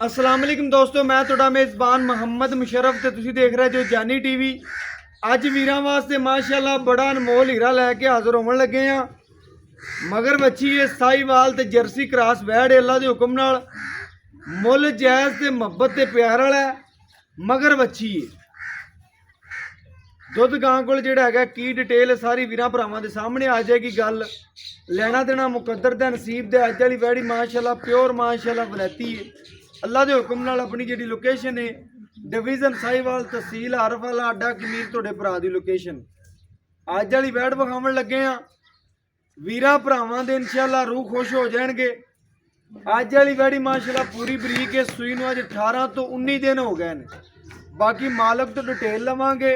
अस्सलाम वालेकुम दोस्तों, मैं ਤੁਹਾਡਾ मेज़बान ਮੁਹੰਮਦ ਮੁਸ਼ਰਫ ਤੇ ਤੁਸੀਂ ਦੇਖ ਰਹੇ ਜੋ ਜਾਨੀ ਟੀਵੀ। ਅੱਜ ਵੀਰਾਂ ਵਾਸਤੇ ਮਾਸ਼ਾਅੱਲਾ ਬੜਾ ਅਨਮੋਲ ਹੀਰਾ ਲੈ ਕੇ ਹਾਜ਼ਰ ਹੋਣ ਲੱਗੇ ਆ। ਮਗਰ ਵੱਛੀ ਹੈ ਸਾਈਵਾਲ ਤੇ ਜਰਸੀ ਕ੍ਰਾਸ ਵੈੜ ਅੱਲਾ ਦੇ ਹੁਕਮ ਨਾਲ ਮੁੱਲ ਜਾਇਜ਼ ਤੇ ਮੁਹੱਬਤ ਤੇ ਪਿਆਰ ਵਾਲਾ ਮਗਰ ਵੱਛੀ ਹੈ। ਦੁੱਧ ਗਾਂ ਕੋਲ ਜਿਹੜਾ ਹੈਗਾ ਕੀ ਡਿਟੇਲ ਸਾਰੀ ਵੀਰਾਂ ਭਰਾਵਾਂ ਦੇ ਸਾਹਮਣੇ ਆ ਜਾਏਗੀ। ਗੱਲ ਲੈਣਾ ਦੇਣਾ ਮੁਕੱਦਰ ਦਾ ਨਸੀਬ ਦੇ ਅੱਜ ਵਾਲੀ ਵੈੜੀ माशाअल्लाह प्योर माशाअल्लाह वलैती है। अल्लाह के हुक्म नाल अपनी जी लोकेशन है डिवीजन साहिवाल तहसील हरफ वाला अड्डा कमीर तुहाडे भरा दी लोकेशन। अज वाली वैड़ विखावन लगे हाँ वीरां भरावां दे इंशाअल्लाह रूह खुश हो जाएंगे। अज वाली वैड़ी माशाअल्लाह पूरी बरीक है, सूई नूं अज 18 तो 19 दिन हो गए ने। बाकी मालक तो डिटेल लवांगे,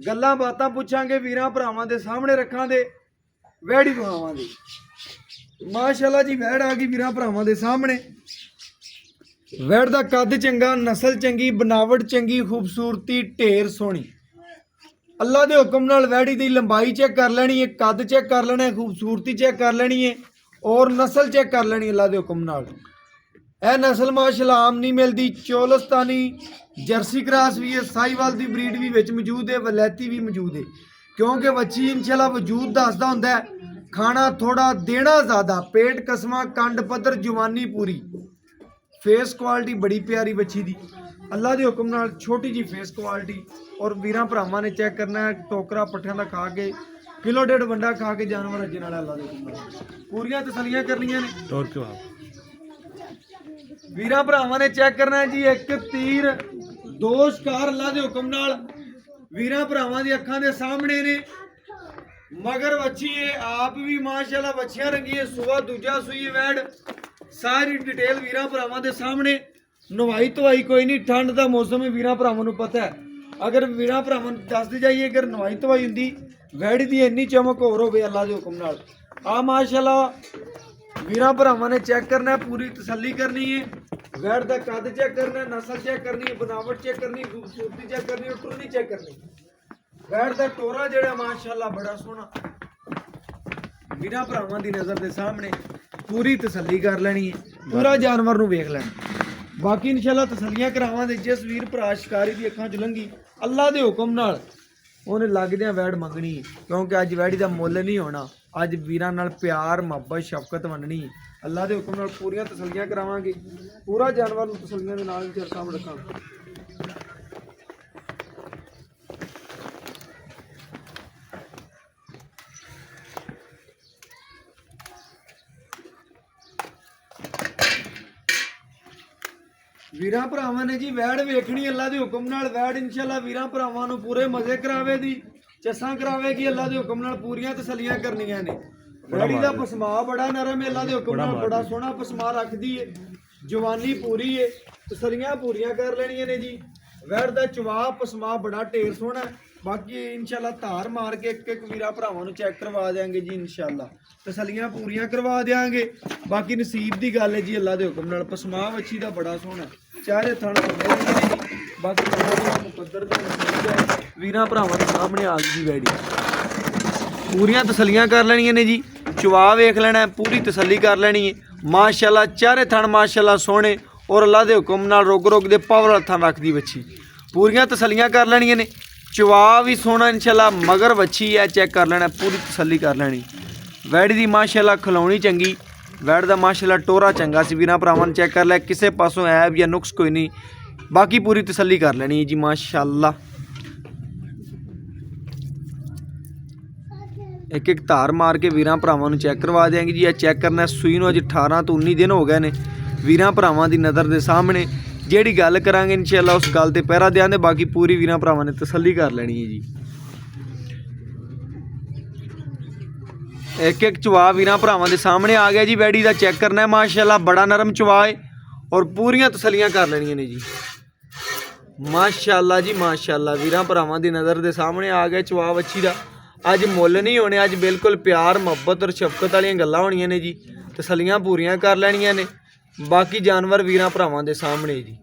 गल्लां बातां पुछांगे, वीरां भरावां दे सामने रखांगे, वैड़ी विखावांगे। माशाअल्लाह जी वैड़ आ गई वीरां भरावां दे सामने। वैड़ का कद चंगा, नस्ल चंगी, बनावट चंगी, खूबसूरती ढेर सोहनी। अल्लाह के हुक्म नाल वैड़ी की लंबाई चेक कर लेनी है, कद चेक कर लेना है, खूबसूरती चेक कर लेनी है और नस्ल चेक कर लेनी है। अल्लाह के हुक्म नाल यह नस्ल माशाअल्लाह आम नहीं मिलती। चोलस्तानी जर्सी क्रास भी है, साहिवाल की ब्रीड भी विच मौजूद है, वलैती भी मौजूद है। क्योंकि बच्ची इंशाअल्लाह वजूद दसदा हुंदा है, खाना थोड़ा देना ज़्यादा, पेट कसमा, कंड पद्धर, जवानी पूरी, फेस क्वालिटी बड़ी प्यारी बच्ची दी। अल्लाह के हुक्म नाल छोटी जी फेस क्वालिटी। और वीरां भरावां ने चेक करना है टोकरा पट्ठियां दा खा के किलो डेढ़ वंडा खा के जानवर अज्जन वाला। अल्लाह के हुक्म नाल पूरियां तसल्लियां करनियां ने। और क्यों वीरां भरावां ने चेक करना है जी एक तीर दो शिकार। अल्लाह के हुक्म नाल वीरां भरावां दी अखां दे सामने ने। मगर बच्ची है आप भी माशाअल्लाह बच्चियां रंगी है, सुबह दूजा सुई वैड़ सारी डिटेल वीरां भरावां दे सामने। नवाई धवाई कोई नहीं, ठंड का मौसम है, वीरां भरावां नूं पता है। अगर वीरां भरावां नूं दसदे जाइए अगर नवाई धवाई हुंदी वैड़ी दी इन्नी चमक होर होवे अल्लाह दे हुक्म नाल। आ माशाअल्लाह वीरां भरावां ने चेक करना है, पूरी तसल्ली करनी है। वैड़ का कद चेक करना है, नस्ल चेक करनी है, बनावट चेक करनी है, खूबसूरती चेक करनी है, टुरनी चेक करनी। वैड़ का टोरा जिहड़ा माशाअल्लाह बड़ा सोहना वीरां भरावां दी नज़र के सामने पूरी तसल्ली कर लेनी है, पूरा जानवर नूं वेख लेना। बाकी इंशाअल्लाह तसल्लियां करावांगे। जिस वीर भरा शिकारी दी अखां च लंघी अल्लाह के हुक्म नाल उन्हें लगदियां वैड़ मंगनी है। क्योंकि अज वैड़ी का मुੱਲ नहीं होना, अज वीरां नाल प्यार मुहब्बत शफकत वंडनी है। अल्लाह के हुक्म नाल पूरियां तसल्लियां करावांगे, पूरा जानवर नूं तसल्लियां दे नाल तेरे सामने रखांगे। वीरां भरावां ने जी वैड़ वेखनी अल्लाह के हुक्म नाल। वैड़ इंशाअल्लाह वीरां भरावां नूं पूरे मजे करावेगी, चस्सां करावेगी। अल्लाह के हुक्म नाल पूरियां तसल्लियां करनियां ने। वैड़ी दा पसमा बड़ा नरम है, अल्लाह के हुक्म नाल बड़ा सोहना पसमा रखदी है, जवानी पूरी है, तसल्लियां पूरियां कर लेनियां ने जी। वैड़ दा चवा पसमा बड़ा ढेर सोहना है। बाकी इंशाअल्लाह धार मार के एक एक वीरां भरावां नूं चेक करवा देंगे जी। इंशाअल्लाह तसल्लियां पूरियां करवा देंगे। बाकी नसीब की गल है जी, अल्लाह के हुक्म नाल पसमा वच्छी दा बड़ा सोहना चारे थण होंदे। बाकी मुकद्दर दा नसीब है, वीरां भरावां दे सामने आ गई जी वैड़ी। पूरियां तसल्लियां कर लेनियां ने जी, चवा वेख लेना है, पूरी तसल्ली कर लेनी है। माशाअल्लाह चारे थण माशाअल्लाह सोहने और अल्लाह के हुक्म नाल रोग रोग दे पावर वाला थण रखदी बच्ची। पूरियां तसल्लियां कर लेनियां ने, चवा भी सोहना इंशाअल्लाह। मगर बच्ची है चेक कर लेना, पूरी तसल्ली कर लेनी। वैड़ी दी माशाअल्लाह खिलौनी चंगी, वैड़ का माशाअल्लाह टोरा चंगा सी। वीरां भरावां चेक कर लिया, किसी पासों ऐब या नुक्स कोई नहीं। बाकी पूरी तसल्ली कर लेनी है जी माशाअल्लाह। एक एक धार मार के वीरां भरावां नूं चेक करवा देंगे जी। यह चेक करना सूई नूं अज 18 तो 19 दिन हो गए ने। वीरां भरावां दी नज़र के सामने जिहड़ी गल करांगे इंशाअल्लाह उस गल ते पहरा देंगे। बाकी पूरी वीरां भरावां ने तसल्ली कर लेनी है जी। एक एक चवा वीरां भरावां दे सामने आ गया जी। वैड़ी का चेक करना है माशाअल्लाह बड़ा नरम चवा है और पूरियां तसल्लियां कर लेनियां ने जी माशाअल्लाह जी माशाअल्लाह। वीरां भरावां दी नज़र के सामने आ गया चवा वच्छी का। अज मुੱਲ नहीं होने, अज बिल्कुल प्यार मुहब्बत और शफकत वालियां गल्लां होणियां ने जी। तसल्लियां पूरियां कर लेनियां ने। बाकी जानवर वीरां भरावां दे सामने जी।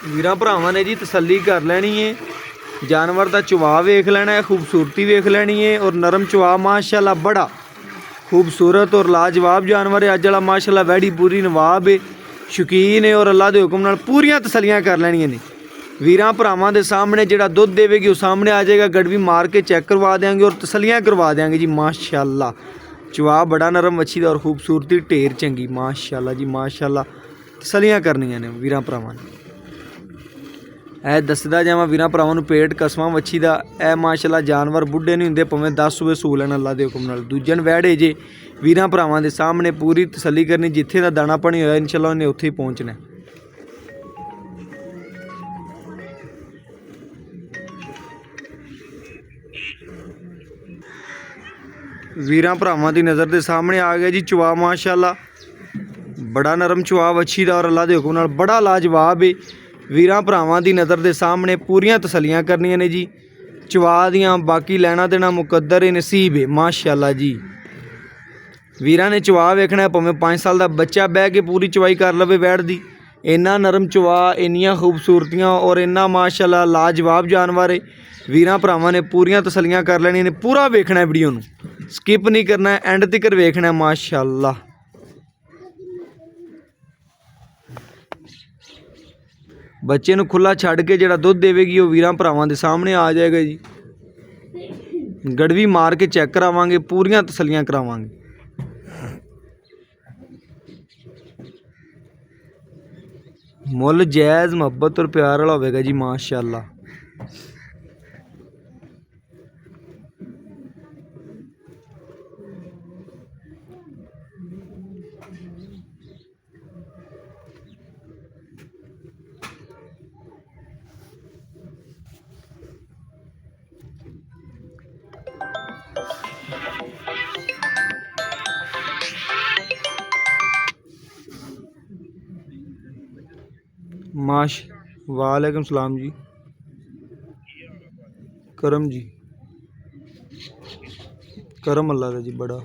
वीरां भरावां ने जी तसल्ली कर लेनी है। जानवर का चुवा वेख लेना है, खूबसूरती वेख लेनी है। और नरम चुवा माशाल्लाह बड़ा खूबसूरत और लाजवाब जानवर है। अज वाला माशाल्लाह वैड़ी पूरी नवाब है, शौकीन है और अल्लाह के हुक्म नाल पूरियां तसलियां कर लैनियां ने। वीरां भरावां दे सामने जिहड़ा दुध देवेगी वो सामने आ जाएगा, गड़वी मार के चेक करवा देंगे और तसलियां करवा देंगे जी। माशाल्लाह चुवा बड़ा नरम मच्छी दा और खूबसूरती ढेर चंगी माशाल्लाह जी माशाल्लाह। तसलियां करनियां ने वीरां भरावां ने। ए दसदा जावां वीरां भरावां नूं पेट कसमां मच्छी दा। ए माशाल्लाह जानवर बुढ़े नहीं हुंदे, भावें 10 सूबे सूल लैन अल्लाह दे हुक्म नाल। दूजन वैड़े जे वीरां भरावां दे सामने पूरी तसल्ली करनी, जिथे दा दाना पानी होया इंशाल्लाह उन्हें उत्थे ही पहुंचना। वीरां भरावां दी नज़र दे सामने आ गया जी चुवा माशाल्लाह बड़ा नरम चुवा मच्छी दा और अल्लाह दे हुक्म नाल बड़ा लाजवाब है। वीरां भरावां दी नज़र दे सामने पूरियां तसलियां करनियां ने जी चुवा दियां। बाकी लैना देना मुकद्दर है, नसीब है माशाल्लाह जी। वीरां ने चुवा वेखना है, भावें 5 साल का बच्चा बह के पूरी चुवाई कर लवे वैड़ दी। इन्ना नरम चुवा, इन्नियां खूबसूरतियां और इन्ना माशाल्लाह लाजवाब जानवर है। वीरां भरावां ने पूरियां तसलियां कर लैनियां ने। पूरा वेखना है, वीडियो नूं स्किप नहीं करना है, एंड तक वेखना है माशाल्लाह। बच्चे नूं खुला छड्ड के जिहड़ा दुध देवेगी वो वीरां भरावां दे सामने आ जाएगा जी। गड़वी मार के चेक करावांगे, पूरियां तसलियां करावांगे। मुल जायज़ मुहब्बत और प्यार वाला होवेगा जी माशाल्लाह। वालेकुम सलाम जी। करम जी, करम अल्लाह दा जी बड़ा।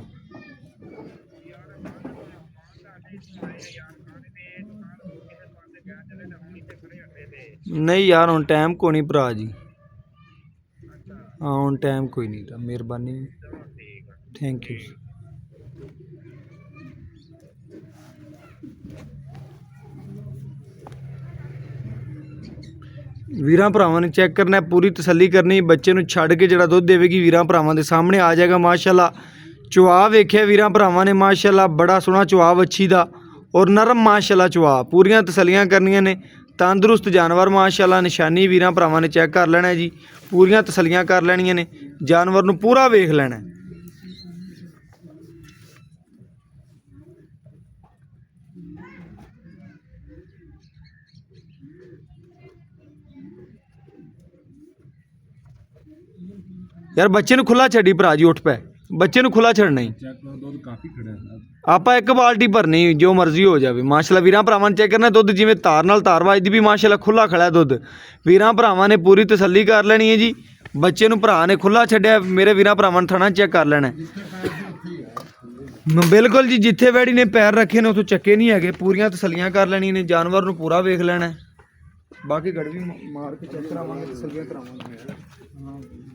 नहीं यार हुण टाइम को नहीं भरा जी। हाँ हुण टाइम कोई नहीं था, मेहरबानी, थैंक यू। वीरां भरावां ने चेक करना है, पूरी तसल्ली करनी। बच्चे नूं छड्ड के जिहड़ा दुध देवेगी वीरां भरावां दे सामने आ जाएगा माशाल्लाह। चुवा वेख्या वीरां भरावां ने माशाल्लाह बड़ा सोहना चुवा वच्छी दा और नरम माशाल्लाह चुवा। पूरियां तसल्लियां करनियां ने, तंदुरुस्त जानवर माशाल्लाह। निशानी वीरां भरावां ने चेक कर लेना है जी, पूरियां तसल्लियां कर लैनियां ने। जानवर नूं पूरा वेख लेना है। यार बच्चे नूं खुला छड्डी भरा जी, उठ पै, बच्चे नूं खुला छड्डना ही। आप एक बाल्टी भरनी, जो मर्जी हो जाए माशाल्लाह। वीरां भरावां ने चेक करना दुध जिवें तार नाल तार वजदी भी माशाल्लाह खुला खड़ा है दुध। वीरां भरावां ने पूरी तसल्ली कर लेनी है जी। बच्चे नूं भरा ने खुला छड्डिया, मेरे वीरां भरावां ने थणा चेक कर लेना है बिल्कुल जी। जिथे वैड़ी ने पैर रखे ने उतों चक्के नहीं है, पूरियां तसल्लियां कर लैनियां ने। जानवर नूं पूरा वेख लेना है, बाकी गड़वी मार के चेक करावांगे, तसल्लियां करावांगे।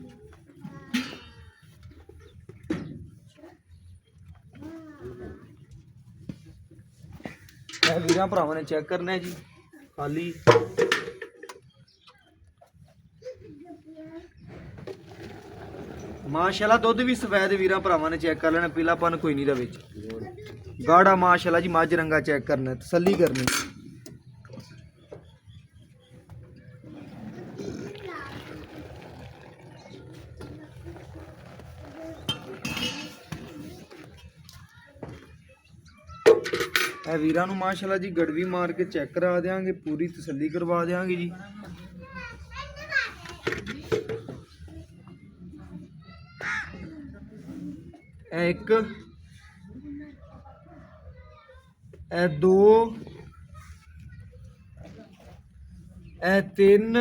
वीरां भरावां ने चेक करना है जी खाली। माशाल्लाह दुध भी सफेद वीरां भरावां ने चेक कर लेना, पीलापन कोई नहीं विच। गाढ़ा माशाल्लाह जी, मझ रंगा चेक करना, तसल्ली करनी। वीरां नूं माशाल्लाह जी गड़वी मार के चेक करा देंगे, पूरी तसल्ली करवा देंगे जी। एक, दो, 3,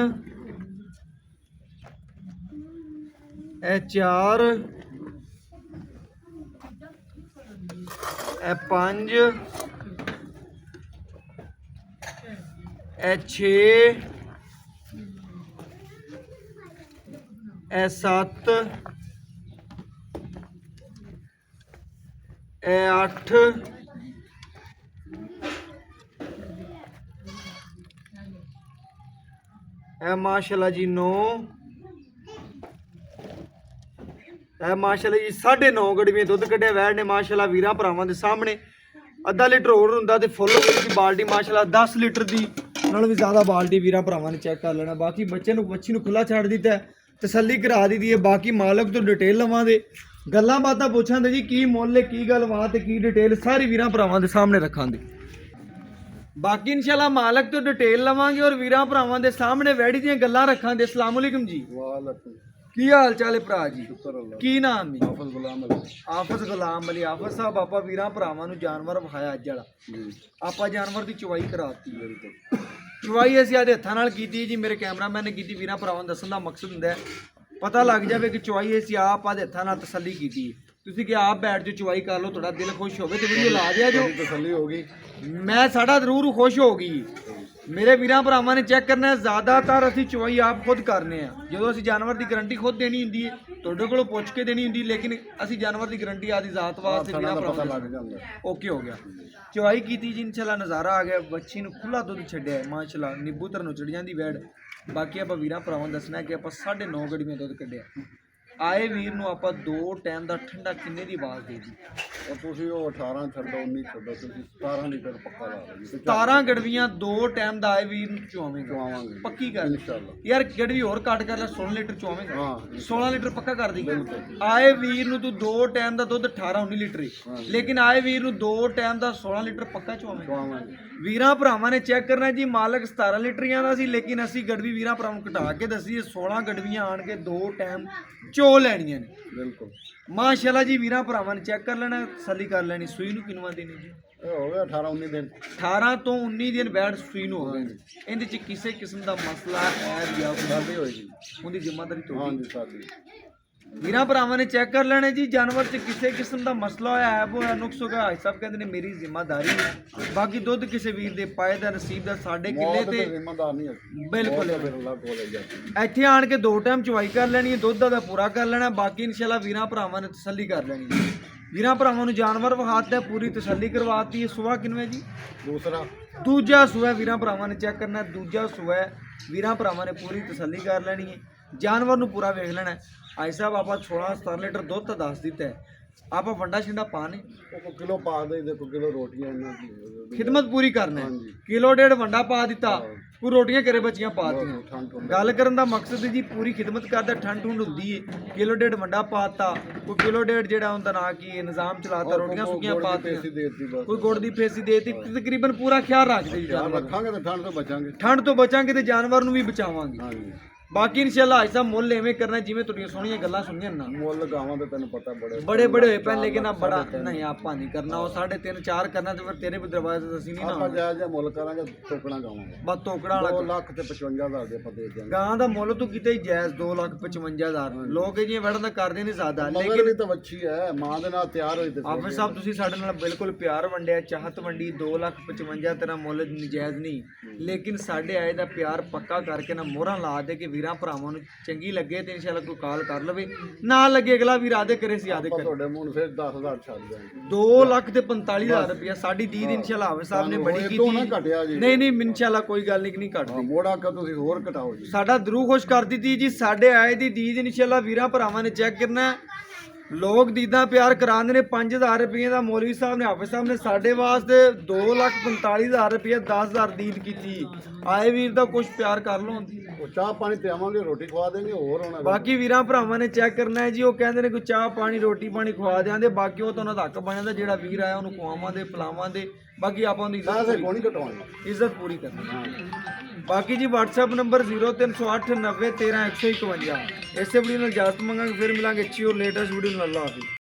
4, 5, 6, ਇਹ 7 ਇਹ 8 ਇਹ ਮਾਸ਼ਾਅੱਲਾ ਜੀ 9 ਇਹ ਮਾਸ਼ਾਅੱਲਾ ਜੀ 9.5 ਗੜਵੀਆਂ ਦੁੱਧ ਕੱਢਿਆ ਵੈੜ ਨੇ ਮਾਸ਼ਾਅੱਲਾ ਵੀਰਾਂ ਭਰਾਵਾਂ ਦੇ ਸਾਹਮਣੇ। ਅੱਧਾ ਲੀਟਰ ਹੋਰ ਹੁੰਦਾ ਤੇ ਫੁੱਲ ਦੀ ਬਾਲਟੀ ਮਾਸ਼ਾਅੱਲਾ 10 ਲੀਟਰ ਦੀ ਨਾਲੋਂ ਵੀ ਜ਼ਿਆਦਾ ਬਾਲਟੀ ਵੀਰਾਂ ਭਰਾਵਾਂ ਨੇ ਚੈੱਕ ਕਰ ਲੈਣਾ। ਬਾਕੀ ਬੱਚੇ ਨੂੰ ਮੱਛੀ ਨੂੰ ਖੁੱਲਾ ਛੱਡ ਦਿੱਤਾ, ਤਸੱਲੀ ਕਰਾ ਦਿੱਤੀ ਹੈ। ਬਾਕੀ ਮਾਲਕ ਤੋਂ ਡਿਟੇਲ ਲਵਾਂਗੇ, ਗੱਲਾਂ ਬਾਤਾਂ ਪੁੱਛਾਂਗੇ ਜੀ ਕੀ ਮੁੱਲ ਹੈ, ਕੀ ਗੱਲਬਾਤ ਹੈ, ਕੀ ਡਿਟੇਲ ਸਾਰੀ ਵੀਰਾਂ ਭਰਾਵਾਂ ਦੇ ਸਾਹਮਣੇ ਰੱਖਾਂਗੇ। ਬਾਕੀ ਇਨਸ਼ਾਅੱਲਾ ਮਾਲਕ ਤੋਂ ਡਿਟੇਲ ਲਵਾਂਗੇ ਔਰ ਵੀਰਾਂ ਭਰਾਵਾਂ ਦੇ ਸਾਹਮਣੇ ਵੈੜੀ ਦੀਆਂ ਗੱਲਾਂ ਰੱਖਾਂਗੇ। ਅਸਲਾਮ ਵਾਲੇਕੁਮ ਜੀ। ਵਾਲੇਕੁਮ ਕੀ ਹਾਲ ਚਾਲ ਹੈ ਭਰਾ ਜੀ? ਸ਼ੁਕਰ ਅੱਲਾਹ। ਕੀ ਨਾਮ ਹੈ? ਹਾਫਿਜ਼ ਗੁਲਾਮ ਅਲੀ। ਆਫਜ਼ ਗੁਲਾਮ ਅਲੀ। ਆਫਜ਼ ਸਾਹਿਬ ਆਪਾਂ ਵੀਰਾਂ ਭਰਾਵਾਂ ਨੂੰ ਜਾਨਵਰ ਵਿਖਾਇਆ ਅੱਜ ਵਾਲਾ, ਜੀ ਆਪਾਂ ਜਾਨਵਰ ਦੀ ਚੁਵਾਈ ਕਰਾਤੀ। ਬਿਲਕੁਲ ਚੁਵਾਈ ਅਸੀਂ ਆਦੇ ਹੱਥਾਂ ਨਾਲ ਕੀਤੀ ਜੀ, ਮੇਰੇ ਕੈਮਰਾਮੈਨ ਨੇ ਕੀਤੀ। ਵੀਰਾਂ ਭਰਾਵਾਂ ਨੂੰ ਦੱਸਣ ਦਾ ਮਕਸਦ ਹੁੰਦਾ ਹੈ ਪਤਾ ਲੱਗ ਜਾਵੇ ਕਿ ਚੁਵਾਈ ਅਸੀਂ ਆਪ ਆਦੇ ਹੱਥਾਂ ਨਾਲ ਤਸੱਲੀ ਕੀਤੀ ਹੈ। ਤੁਸੀਂ ਕਿ ਆਪ ਬੈਠ ਜੋ ਚੁਵਾਈ ਕਰ ਲਓ, ਤੁਹਾਡਾ ਦਿਲ ਖੁਸ਼ ਹੋਵੇ ਤੇ ਵੀਡੀਓ ਲਾ ਦਿਆ ਜੋ। ਤਸੱਲੀ ਹੋ ਗਈ, ਮੈਂ ਸਾਡਾ ਜ਼ਰੂਰ ਖੁਸ਼ ਹੋ ਗਈ। ਮੇਰੇ ਵੀਰਾਂ ਭਰਾਵਾਂ ਨੇ ਚੈੱਕ ਕਰਨਾ ਹੈ। ਜ਼ਿਆਦਾਤਰ ਅਸੀਂ ਚੁਵਾਈ ਆਪ ਖੁਦ ਕਰਨੇ ਆ। ਜਦੋਂ ਅਸੀਂ ਜਾਨਵਰ ਦੀ ਗਾਰੰਟੀ ਖੁਦ ਦੇਣੀ ਹੁੰਦੀ ਹੈ, ਤੁਹਾਡੇ ਕੋਲੋਂ ਪੁੱਛ ਕੇ ਦੇਣੀ ਹੁੰਦੀ, ਲੇਕਿਨ ਅਸੀਂ ਜਾਨਵਰ ਦੀ ਗਾਰੰਟੀ ਆਦੀ ਜ਼ਾਤ ਵਾਸਤੇ ਵੀਰਾਂ ਪਤਾ ਭਰਾਵਾਂ ਲੱਗ ਜਾਂਦਾ। ਓਕੇ ਹੋ ਗਿਆ। ਚੁਵਾਈ ਕੀਤੀ ਜੀ ਇਨਸ਼ਾਅੱਲਾ, ਨਜ਼ਾਰਾ ਆ ਗਿਆ। ਬੱਚੀ ਨੂੰ ਖੁੱਲਾ ਦੁੱਧ ਛੱਡਿਆ ਹੈ ਮਾਸ਼ਾਅੱਲਾ, ਨਿੱਬੂ ਤਰ ਨੂੰ ਚੜ ਜਾਂਦੀ ਵੈੜ। ਬਾਕੀ ਆਪਾਂ ਵੀਰਾਂ ਭਰਾਵਾਂ ਨੂੰ ਦੱਸਣਾ ਕਿ ਆਪਾਂ 9.5 ਗੜਵੀਆਂ ਦੁੱਧ ਕੱਢਿਆ। ਆਏ ਵੀਰ ਨੂੰ ਆਪਾਂ 2 ਟਾਈਮ ਦਾ ਠੰਡਾ ਕਿੰਨੇ ਦੀ ਆਵਾਜ਼ ਦੇ ਦੀ? ਉਹ ਤੁਸੀਂ ਉਹ 18 ਛੱਡੋ 19 ਛੱਡੋ, ਤੁਸੀਂ 17 ਲੀਟਰ ਪੱਕਾ ਲਾ ਲਓ ਜੀ। 17 ਗੜਵੀਆਂ 2 ਟਾਈਮ ਦਾ ਆਏ ਵੀਰ ਨੂੰ ਚੁਆਵੇਂਗਾ। ਚੁਆਵਾਂਗੇ ਪੱਕੀ ਗੱਲ ਇਨਸ਼ਾਅੱਲਾ। ਯਾਰ ਗੜਵੀ ਹੋਰ ਕੱਟ ਕਰ ਲੈ, 16 ਲੀਟਰ ਚੁਆਵੇਂਗਾ। ਹਾਂ 16 ਲੀਟਰ ਪੱਕਾ ਕਰ ਦੀ। ਬਿਲਕੁਲ। ਆਏ ਵੀਰ ਨੂੰ ਤੂੰ 2 ਟਾਈਮ ਦਾ ਦੁੱਧ 18 19 ਲੀਟਰ ਹੀ, ਲੇਕਿਨ ਆਏ ਵੀਰ ਨੂੰ 2 ਟਾਈਮ ਦਾ 16 ਲੀਟਰ ਪੱਕਾ ਚੁਆਵੇਂਗਾ। ਚੁਆਵਾਂਗੇ ਵੀਰਾਂ ਭਰਾਵਾਂ ਨੇ ਚੈੱਕ ਕਰਨਾ ਜੀ, ਮਾਲਕ 17 ਲੀਟਰੀਆਂ ਦਾ ਸੀ, ਲੇਕਿਨ ਅਸੀਂ ਗੜਵੀ ਵੀਰਾਂ ਭਰਾਵਾਂ ਨੂੰ ਘਟਾ ਕੇ ਦੱਸੀਏ 16 ਗੜਵੀਆਂ ਆਣ ਕੇ 2 ਟਾਈਮ ਚੋ ਲੈਣੀਆਂ ਨੇ। ਬਿਲਕੁਲ ਮਾਸ਼ਾਅੱਲਾ ਜੀ ਵੀਰਾਂ ਭਰਾਵਾਂ ਨੇ ਚੈੱਕ ਕਰ ਲੈਣਾ, ਤਸੱਲੀ ਕਰ ਲੈਣੀ। ਸੂਈ ਨੂੰ ਕਿੰਨਵਾਂ ਦੇਣੀ ਜੀ? ਇਹ ਹੋ ਗਿਆ 18 19 ਦਿਨ। 18 ਤੋਂ 19 ਦਿਨ ਬੈਡ ਸੂਈ ਨੂੰ ਹੋ ਗਏ ਨੇ। ਇਹਦੇ ਚ ਕਿਸੇ ਕਿਸਮ ਦਾ ਮਸਲਾ ਹੈ ਜਾਂ ਸਾਡੀ ਹੋਏਗੀ। ਉਹਦੀ ਜ਼ਿੰਮੇਵਾਰੀ ਤੁਹਾਡੀ। ਹਾਂਜੀ ਸਾਡੀ। ਵੀਰਾਂ ਭਰਾਵਾਂ ਨੇ ਚੈੱਕ ਕਰ ਲੈਣੇ ਜੀ, ਜਾਨਵਰ 'ਚ ਕਿਸੇ ਕਿਸਮ ਦਾ ਮਸਲਾ ਹੋਇਆ, ਐਬ ਹੋਇਆ, ਨੁਕਸ ਹੋ ਗਿਆ, ਸਾਹਿਬ ਕਹਿੰਦੇ ਨੇ ਮੇਰੀ ਜ਼ਿੰਮੇਵਾਰੀ ਹੈ। ਬਾਕੀ ਦੁੱਧ ਕਿਸੇ ਵੀਰ ਦੇ ਪਾਏ ਦਾ ਨਸੀਬ ਦਾ ਸਾਡੇ ਕਿੱਲੇ ਮੌਤ ਤੇ ਤੇ ਜ਼ਿੰਮੇਦਾਰ ਨਹੀਂ ਹੈ। ਬਿਲਕੁਲ ਫਿਰ ਅੱਲਾਹ ਕੋਲ ਹੈ ਜੀ। ਇੱਥੇ ਆਣ ਕੇ 2 ਟਾਈਮ ਚੁਵਾਈ ਕਰ ਲੈਣੀ ਹੈ, ਦੁੱਧ ਦਾ ਪੂਰਾ ਕਰ ਲੈਣਾ। ਬਾਕੀ ਇਨਸ਼ਾਅੱਲਾ ਵੀਰਾਂ ਭਰਾਵਾਂ ਨੇ ਤਸੱਲੀ ਕਰ ਲੈਣੀ ਹੈ। ਵੀਰਾਂ ਭਰਾਵਾਂ ਨੂੰ ਜਾਨਵਰ ਵਿਖਾਤਾ, ਪੂਰੀ ਤਸੱਲੀ ਕਰਵਾਤੀ ਹੈ। ਸੁਆ ਕਿੰਨਵੇਂ ਜੀ? ਦੂਜਾ ਸੂਆ ਵੀਰਾਂ ਭਰਾਵਾਂ ਨੇ ਚੈੱਕ ਕਰਨਾ, ਦੂਜਾ ਸੂਆ ਵੀਰਾਂ ਭਰਾਵਾਂ ਨੇ ਪੂਰੀ ਤਸੱਲੀ ਕਰ ਲੈਣੀ ਹੈ। ਜਾਨਵਰ ਨੂੰ ਪੂਰਾ ਵੇਖ ਲੈਣਾ। ਆਈ ਸਾਹਿਬ ਆਪਾਂ 16-17 ਲੀਟਰ ਦੁੱਧ ਤਾਂ ਦੱਸ ਦਿੱਤਾ ਹੈ, ਆਪਾਂ ਵੰਡਾ ਛਿੰਡਾ ਪਾਣੇ ਉਹ ਕਿਲੋ ਪਾ ਦੇ, ਦੇਖੋ ਕਿਲੋ ਰੋਟੀਆਂ ਇਹਨਾਂ ਦੀ ਖਿਦਮਤ ਪੂਰੀ ਕਰਨਾ ਹੈ। ਹਾਂਜੀ। ਕਿਲੋ ਡੇਢ ਵੰਡਾ ਪਾ ਦਿੱਤਾ, ਕੋਈ ਰੋਟੀਆਂ ਘਰੇ ਬੱਚੀਆਂ ਪਾਤੀਆਂ। ਠੰਡ ਗੱਲ ਕਰਨ ਦਾ ਮਕਸਦ ਜੀ ਪੂਰੀ ਖਿਦਮਤ ਕਰਦਾ, ਠੰਡ ਠੁੰਡ ਹੁੰਦੀ ਏ, ਕਿਲੋ ਡੇਢ ਵੰਡਾ ਪਾਤਾ, ਕੋਈ ਕਿਲੋ ਡੇਢ ਜਿਹੜਾ ਹੁੰਦਾ ਨਾ ਕਿ ਨਿਜ਼ਾਮ ਚਲਾਤਾ, ਰੋਟੀਆਂ ਸੁੱਕੀਆਂ ਪਾਤੀਆਂ, ਦੇਤੀ ਬਸ। ਕੋਈ ਗੁੜ ਦੀ ਫੇਸੀ ਦੇਤੀ। ਤਕਰੀਬਨ ਪੂਰਾ ਖਿਆਲ ਰੱਖਦੇ ਜੀ ਧਿਆਨ ਜਾਨਵਰ। ਰੱਖਾਂਗੇ ਤਾਂ ਠੰਡ ਤੋਂ ਬਚਾਂਗੇ। ਠੰਡ ਤੋਂ ਬਚਾਂਗੇ ਤੇ ਜਾਨਵਰ ਨੂੰ ਵੀ ਬਚਾਵਾਂਗੇ। ਹਾਂਜੀ। ਬਾਕੀ ਇਨਸ਼ਾਅੱਲਾ ਅੱਜ ਦਾ ਮੁੱਲ ਐਵੇਂ ਕਰਨਾ ਜਿਵੇਂ ਤੁਹਾਡੀਆਂ ਸੋਹਣੀਆਂ ਗੱਲਾਂ ਸੁਣੀਆਂ ਨਾ। ਮੁੱਲ ਗਾਵਾਂ ਦੇ ਤੈਨੂੰ ਪਤਾ ਬੜੇ ਬੜੇ ਹੋਏ ਪਹਿਲੇ ਲੇਕਿਨ ਆ ਬੜਾ ਨਹੀਂ ਆਪਾਂ ਨਹੀਂ ਕਰਨਾ। ਉਹ 3.5 4 ਕਰਨਾ ਤੇ ਫਿਰ ਤੇਰੇ ਵੀ ਦਰਵਾਜ਼ੇ ਤੇ ਅਸੀਂ ਨਹੀਂ ਆਪਾਂ ਨਾ ਜਾਇਜ਼ ਜਿਹਾ ਮੁੱਲ ਕਰਾਂਗੇ, ਟੋਕਣਾ ਗਾਵਾਂਗੇ। ਬਸ ਤੋਕੜਾ ਵਾਲਾ 2 ਲੱਖ ਤੇ 55,000 ਦੇ ਆਪਾਂ ਦੇ ਦਿਆਂਗੇ। ਗਾਂ ਦਾ ਮੁੱਲ ਤੂੰ ਕਿਤੇ ਹੀ ਜਾਇਜ਼ 2,55,000। ਲੋਕ ਇਹ ਜਿਹੀਆਂ ਵੜਨ ਦਾ ਕਰਦੇ ਨੇ ਜ਼ਿਆਦਾ, ਲੇਕਿਨ ਲੇਕਿਨ ਇਹ ਤਾਂ ਵੱਛੀ ਹੈ, ਮਾਂ ਦੇ ਨਾਲ ਤਿਆਰ ਹੋਈ ਤੇ ਆਫਰ ਸਾਹਿਬ ਤੁਸੀਂ ਸਾਡੇ ਨਾਲ ਬਿਲਕੁਲ ਪਿਆਰ ਵੰਡਿਆ, ਚਾਹਤ ਵੰਡੀ। 2,55,000 ਤੇਰਾ ਮੁੱਲ ਨਜਾਇਜ਼ ਨਹੀਂ, ਲੇਕਿਨ ਸਾਡੇ ਆਏ ਦਾ ਪਿਆਰ ਪੱਕਾ ਕਰਕੇ ਨਾ ਮੋਹਰਾਂ ਲਾ ਦੇ ਕਿ ਵੀਰਾਂ ਭਰਾਵਾਂ ਨੂੰ ਚੰਗੀ ਲੱਗੇ ਤੇ ਇਨਸ਼ਾਅੱਲਾ ਕੋਈ ਕਾਲ ਕਰ ਲਵੇ, ਨਾ ਲੱਗੇ ਅਗਲਾ ਵੀਰ ਆਦੇ ਕਰੇ ਸੀ ਆਦੇ ਕਰੇ। ਤੁਹਾਡੇ ਮੂੰਹ ਨੂੰ ਫਿਰ 10,000 ਛੱਡ ਦਿਆਂਗੇ। 2,45,000 ਰੁਪਇਆ ਸਾਡੀ ਦੀਦ ਇਨਸ਼ਾਅੱਲਾ ਹਾਫਿਜ਼ ਸਾਹਿਬ ਨੇ ਬੜੀ ਕੀਤੀ। ਨਾ ਘਟਿਆ ਜੀ। ਨਹੀਂ ਨਹੀਂ ਇਨਸ਼ਾਅੱਲਾ ਕੋਈ ਗੱਲ ਨਹੀਂ ਘਟਦੀ। ਮੋੜਾ ਕਰ ਤੁਸੀਂ ਹੋਰ ਘਟਾਓ ਜੀ। ਸਾਡਾ ਦਰੂ ਖੁਸ਼ ਕਰ ਦਿੱਤੀ ਜੀ। ਸਾਡੇ ਆਏ ਦੀ ਦੀਦ ਇਨਸ਼ਾਅੱਲਾ ਵੀਰਾਂ ਭਰਾਵਾਂ ਨੇ ਚੈੱਕ ਕਰਨਾ। ਲੋਕ ਦੀਦਾਂ ਪਿਆਰ ਕਰਾਉਂਦੇ ਨੇ। 5,000 ਰੁਪਏ ਦਾ ਮੌਲਵੀ ਸਾਹਿਬ ਨੇ ਹਾਫਿਜ਼ ਸਾਹਿਬ ਨੇ ਸਾਡੇ ਵਾਸਤੇ 2,45,000 ਰੁਪਏ 10,000 ਦੀਦ ਕੀਤੀ। ਆਏ ਵੀਰ ਦਾ ਕੁਝ ਪਿਆਰ ਕਰ ਲਓ। ਉਹ ਚਾਹ ਪਾਣੀ ਪਿਆਵਾਂਗੇ, ਰੋਟੀ ਖਵਾ ਦੇਂਗੇ, ਹੋਰ ਹੋਣਾ। ਬਾਕੀ ਵੀਰਾਂ ਭਰਾਵਾਂ ਨੇ ਚੈੱਕ ਕਰਨਾ ਹੈ ਜੀ। ਉਹ ਕਹਿੰਦੇ ਨੇ ਕੋਈ ਚਾਹ ਪਾਣੀ ਰੋਟੀ ਪਾਣੀ ਖਵਾ ਦਿਆਂਦੇ, ਬਾਕੀ ਉਹ ਤਾਂ ਉਹਨਾਂ ਦਾ ਹੱਕ ਬਣ ਜਾਂਦਾ। ਜਿਹੜਾ ਵੀਰ ਆਇਆ ਉਹਨੂੰ ਖਵਾਵਾਂ ਦੇ ਪਿਲਾਵਾਂ ਦੇ, ਬਾਕੀ ਆਪਾਂ ਉਹਦੀ ਇੱਜ਼ਤ ਪੂਰੀ ਕਰਨੀ। ਬਾਕੀ ਜੀ WhatsApp ਨੰਬਰ 0308 90 13 151। ਇਸੇ ਵੀਡੀਓ ਨਾਲ ਇਜਾਜ਼ਤ ਮੰਗਾਂਗੇ, ਫਿਰ ਮਿਲਾਂਗੇ ਅੱਛੀ ਔਰ ਲੇਟੈਸਟ ਵੀਡੀਓ ਨਾਲ। ਅੱਲਾਹ ਹਾਫਿਜ਼।